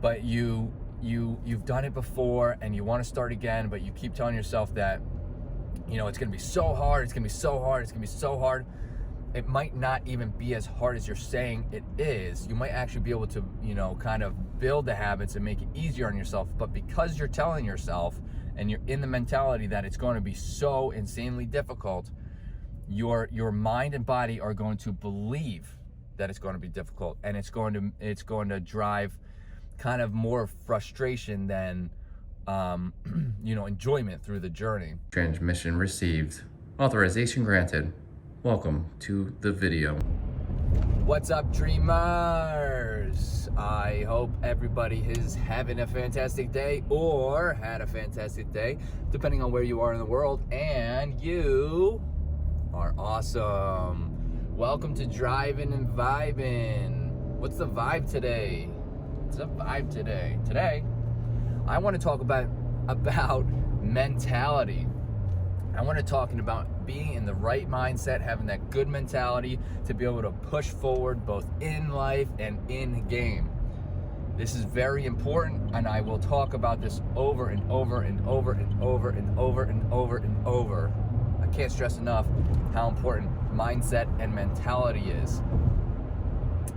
but you've done it before and you want to start again, but you keep telling yourself that, it's going to be so hard, it's going to be so hard, it's going to be so hard. It might not even be as hard as you're saying it is. You might actually be able to, kind of build the habits and make it easier on yourself. But because you're telling yourself and you're in the mentality that it's going to be so insanely difficult, your mind and body are going to believe that it's going to be difficult, and it's going to drive kind of more frustration than enjoyment through the journey. Transmission received. Authorization granted. Welcome to the video. What's up, dreamers? I hope everybody is having a fantastic day or had a fantastic day, depending on where you are in the world, and you are awesome. Welcome to Driving and Vibing. What's the vibe today? What's the vibe today? Today, I want to talk about mentality. I want to talk about being in the right mindset, having that good mentality to be able to push forward both in life and in game. This is very important, and I will talk about this over and over and over and over and over and over and over. I can't stress enough how important mindset and mentality is.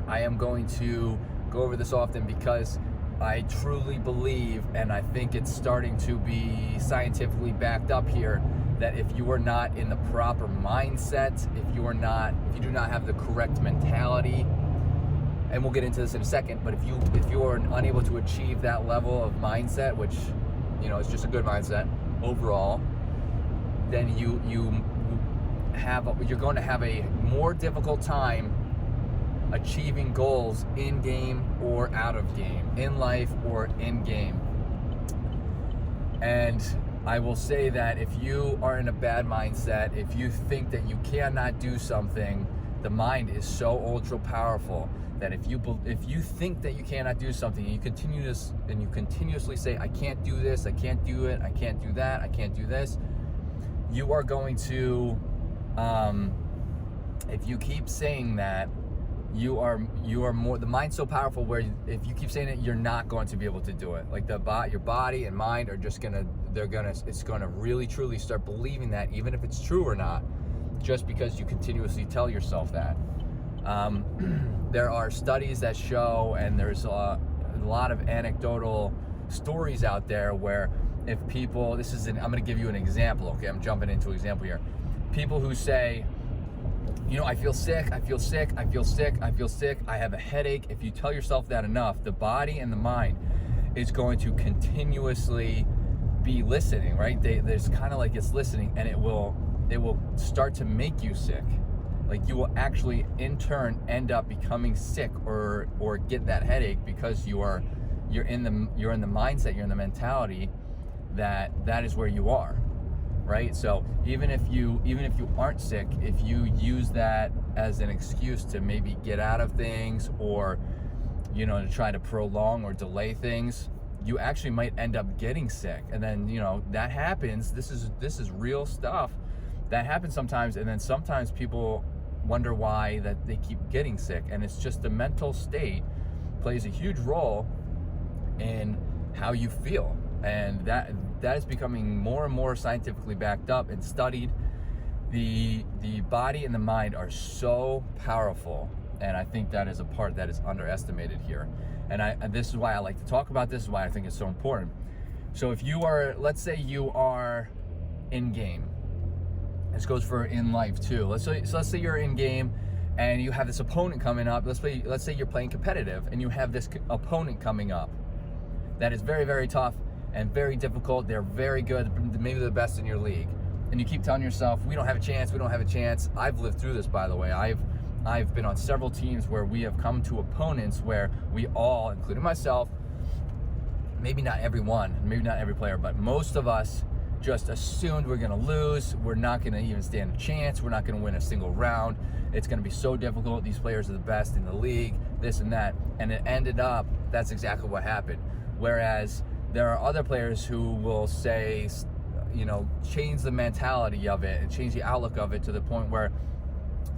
I am going to go over this often because I truly believe, and I think it's starting to be scientifically backed up here, that if you are not in the proper mindset, if you do not have the correct mentality, and we'll get into this in a second, but if you are unable to achieve that level of mindset, which is just a good mindset overall, then you're going to have a more difficult time achieving goals in game or out of game, in life or in game. And I will say that if you are in a bad mindset, if you think that you cannot do something, the mind is so ultra powerful that if you think that you cannot do something and you continuously say, I can't do this, I can't do it, I can't do that, I can't do this, you are going to, if you keep saying that, you are more, the mind's so powerful where if you keep saying it, you're not going to be able to do it. Like your body and mind are just it's gonna really truly start believing that, even if it's true or not, just because you continuously tell yourself that. There are studies that show, and there's a lot of anecdotal stories out there where if people, I'm gonna give you an example, okay? I'm jumping into an example here. People who say, I feel sick, I feel sick, I feel sick, I feel sick, I have a headache. If you tell yourself that enough, the body and the mind is going to continuously be listening, right? There's kind of like it's listening, and it will start to make you sick. Like you will actually in turn end up becoming sick or get that headache because you're in the mindset, you're in the mentality that is where you are. Right? So even if you aren't sick, if you use that as an excuse to maybe get out of things or to try to prolong or delay things, you actually might end up getting sick. And then that happens. This is real stuff that happens sometimes, and then sometimes people wonder why that they keep getting sick, and it's just the mental state plays a huge role in how you feel. And that is becoming more and more scientifically backed up and studied. The body and the mind are so powerful, and I think that is a part that is underestimated here. And this is why I like to talk about this, is why I think it's so important. So if you are, let's say you are in game. This goes for in life too. Let's say you're in game and you have this opponent coming up. Let's say you're playing competitive and you have this opponent coming up that is very, very tough and very difficult. They're very good, maybe the best in your league. And you keep telling yourself, we don't have a chance, we don't have a chance. I've lived through this, by the way. I've been on several teams where we have come to opponents where we all, including myself, maybe not everyone, maybe not every player, but most of us just assumed we're gonna lose, we're not gonna even stand a chance, we're not gonna win a single round, it's gonna be so difficult, these players are the best in the league, this and that. And it ended up, that's exactly what happened. Whereas there are other players who will say, change the mentality of it and change the outlook of it to the point where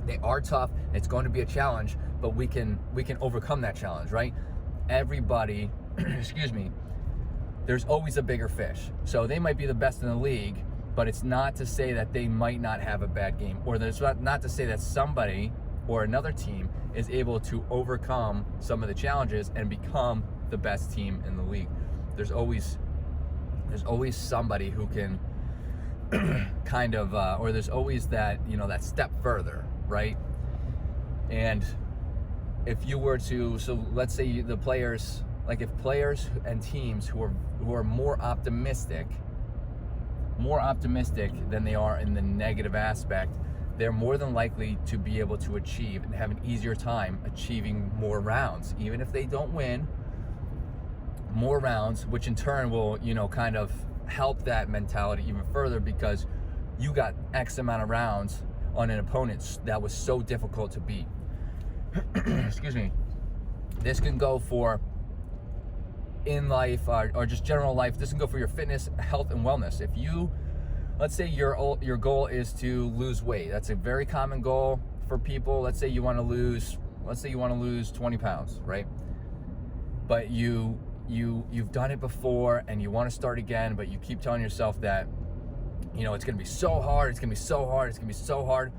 they are tough, it's going to be a challenge, but we can overcome that challenge, right? Everybody excuse me, there's always a bigger fish. So they might be the best in the league, but it's not to say that they might not have a bad game, or there's not to say that somebody or another team is able to overcome some of the challenges and become the best team in the league. There's always somebody who can kind of, or there's always that, that step further, right? And if you were to, so let's say the players, like if players and teams who are more optimistic than they are in the negative aspect, they're more than likely to be able to achieve and have an easier time achieving more rounds, even if they don't win more rounds, which in turn will, kind of help that mentality even further, because you got X amount of rounds on an opponent that was so difficult to beat. Excuse me. This can go for in life or just general life. This can go for your fitness, health, and wellness. If you, let's say your goal is to lose weight. That's a very common goal for people. Let's say you want to lose 20 pounds, right? But you've done it before and you want to start again, but you keep telling yourself that, it's going to be so hard. It's going to be so hard. It's going to be so hard.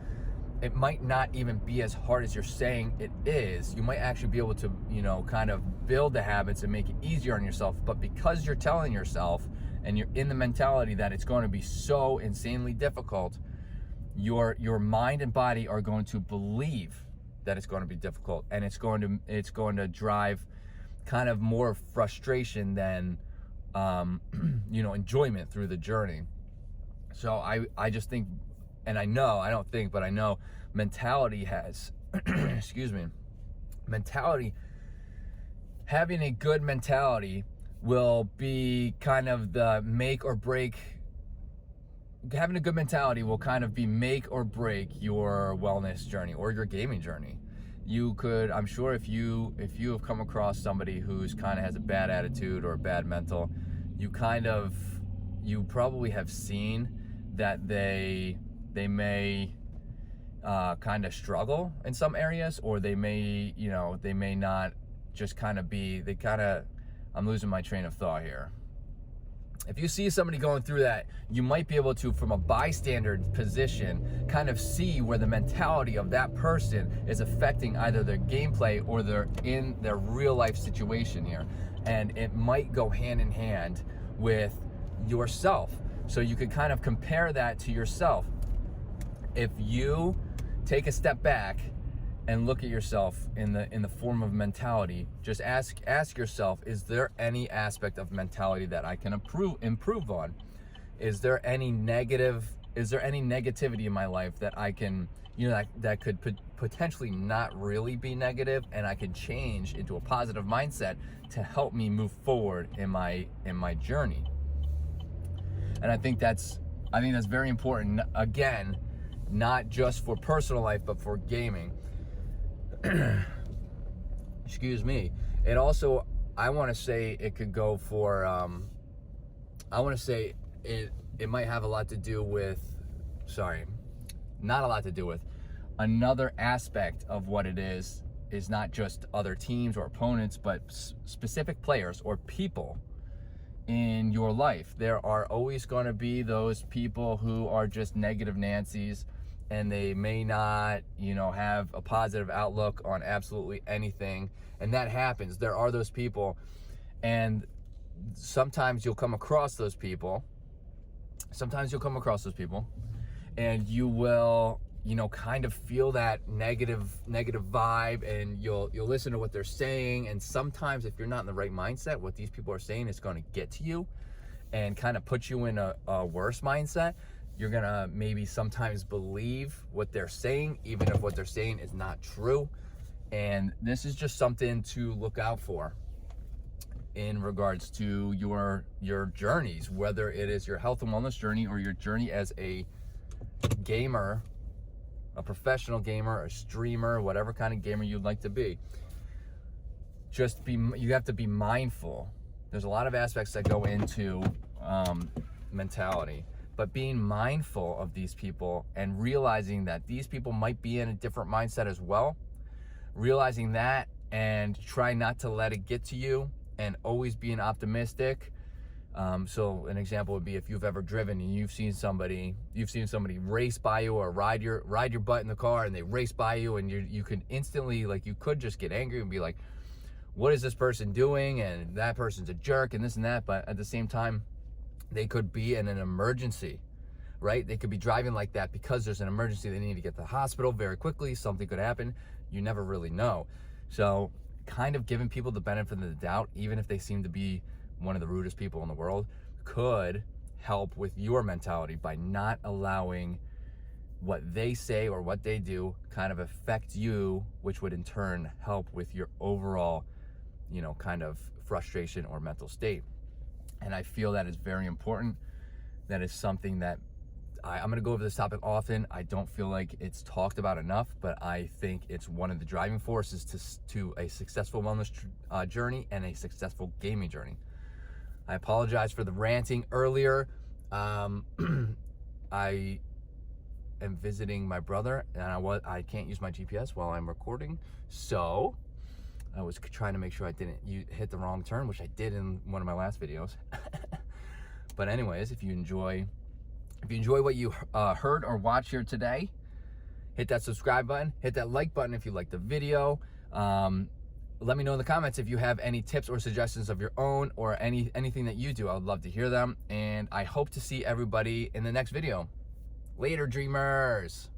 It might not even be as hard as you're saying it is. You might actually be able to, kind of build the habits and make it easier on yourself. But because you're telling yourself and you're in the mentality that it's going to be so insanely difficult, your mind and body are going to believe that it's going to be difficult, and it's going to drive kind of more frustration than enjoyment through the journey. So I just think, and I know mentality has having a good mentality will be kind of the make or break. Having a good mentality will kind of be make or break your wellness journey or your gaming journey. You could, I'm sure, if you have come across somebody who's kind of has a bad attitude or a bad mental, you probably have seen that they may kind of struggle in some areas, or they may not just kind of be, I'm losing my train of thought here. If you see somebody going through that, you might be able to, from a bystander position, kind of see where the mentality of that person is affecting either their gameplay or their real life situation here. And it might go hand in hand with yourself. So you could kind of compare that to yourself. If you take a step back and look at yourself in the form of mentality, just ask yourself, is there any aspect of mentality that I can improve on? Is there any negativity in my life that I can, that could potentially not really be negative, and I can change into a positive mindset to help me move forward in my journey? And I think that's very important. Again, not just for personal life, but for gaming. Excuse me. It also, I want to say it could go for, I want to say it might have a lot to do with, not a lot to do with, another aspect of what it is not just other teams or opponents, but specific players or people in your life. There are always going to be those people who are just negative Nancy's, and they may not, have a positive outlook on absolutely anything. And that happens. There are those people, and sometimes you'll come across those people. And you will, kind of feel that negative vibe, and you'll listen to what they're saying. And sometimes if you're not in the right mindset, what these people are saying is going to get to you and kind of put you in a worse mindset. You're gonna maybe sometimes believe what they're saying, even if what they're saying is not true. And this is just something to look out for in regards to your journeys, whether it is your health and wellness journey or your journey as a gamer, a professional gamer, a streamer, whatever kind of gamer you'd like to be. You have to be mindful. There's a lot of aspects that go into mentality. But being mindful of these people and realizing that these people might be in a different mindset as well, realizing that and try not to let it get to you, and always being optimistic. So an example would be if you've ever driven and you've seen somebody race by you or ride your butt in the car, and they race by you, and you can instantly, like, you could just get angry and be like, what is this person doing? And that person's a jerk and this and that. But at the same time, they could be in an emergency, right? They could be driving like that because there's an emergency. They need to get to the hospital very quickly. Something could happen. You never really know. So kind of giving people the benefit of the doubt, even if they seem to be one of the rudest people in the world, could help with your mentality by not allowing what they say or what they do kind of affect you, which would in turn help with your overall, kind of frustration or mental state. And I feel that is very important. That is something that I'm going to go over this topic often. I don't feel like it's talked about enough, but I think it's one of the driving forces to a successful wellness journey and a successful gaming journey. I apologize for the ranting earlier. I am visiting my brother, and I can't use my GPS while I'm recording, so I was trying to make sure I didn't hit the wrong turn, which I did in one of my last videos. But anyways, if you enjoy what you heard or watched here today, hit that subscribe button, hit that like button if you like the video. Let me know in the comments if you have any tips or suggestions of your own, or anything that you do. I would love to hear them, and I hope to see everybody in the next video. Later, dreamers.